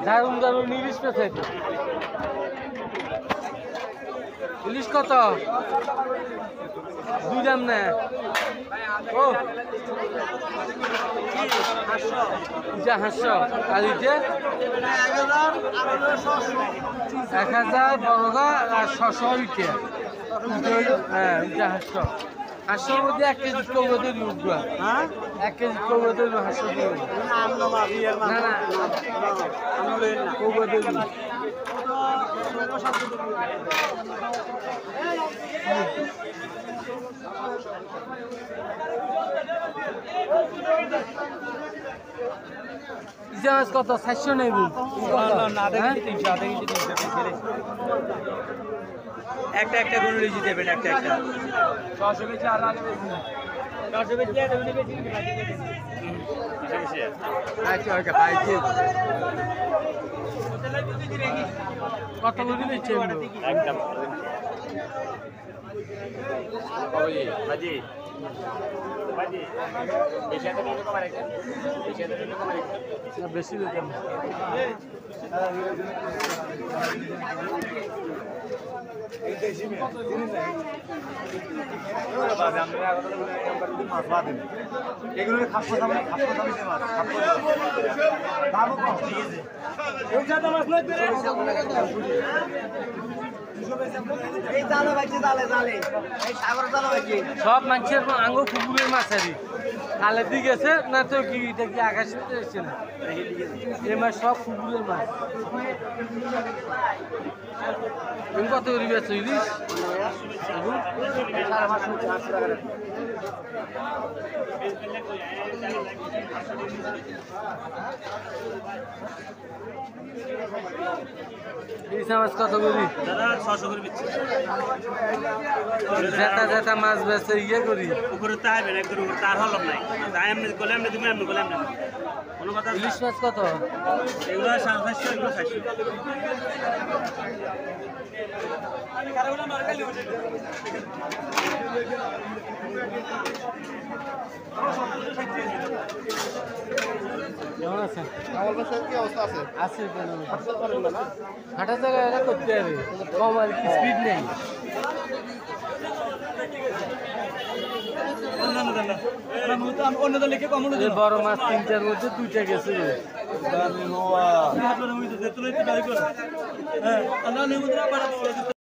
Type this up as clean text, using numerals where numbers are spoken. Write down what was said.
দারুণ দারুণ ইলিশ পেছে ইলিশ কত দুই দাম না ও যা 500 আর ইটে 1000 বড়গা আর 600 ইটে হ্যাঁ যা 500 মধ্যে 1 কেজি কৌগতে লুটবা হ্যাঁ 1 কেজি কৌগতে 500 দিয়ে না না কৌগতে ইজাজ কত 700 নেব না দেখি 300 দেখি 300 একটা একটা কোন লিজি দেবেন একটা একটা 600 বেচে আর আগে বেচি 600 বেচে আর উনি বেচি আচ্ছা ওকে পাইছি কত লুটি দিচ্ছে একদম ওই বাজি বাজি বেশি তো নিয়ে কমারে বেশি তো নিয়ে কমারে বেশি দিতাম এই দেশি মে চিনি না ওরে বাবা আমরা আগত নাম্বার দিই মাছ বাদ দিন এগুলো খাসা দামে মাছ খাসা বাবু কম ঠিক আছে এই জায়গা মাছ নয় রে এই জালে বাইছে জালে এই সাগর জালে বাইছে সব মানুষের আঙ্গ পুকুরের মাছ আরি খালে দিয়ে গেছে না তো কি এটা কি আকাশে এসেছে না এই মাছ সব পুকুরের মাছ তুমি কত করে বেচো ইলিশ ইলিশ মাছ কত করি দাদা 600 করে বেচছি জেতা জেতা মাছ বেচে ইয়ে করি উপরে তাই বেন একদম উপরে তার হল নাই তাই এমনি গোলাম না তুমি এমনি গোলাম না কোন কথা ইলিশ মাছ কত এগুলো 750 এগুলো 600 আমি কারোটা মার খালি হচ্ছে কেমন আছেন আমার বাসায় কি অবস্থা আছে আছে কেন হাঁটা জায়গায় এটা করতে হবে কম আর কি স্পিড নেই অন্য দলে কে কম এই বড় মাছ 3টার মধ্যে 2টা গেছে রে দামি হওয়া হ্যাঁ আল্লাহ নেই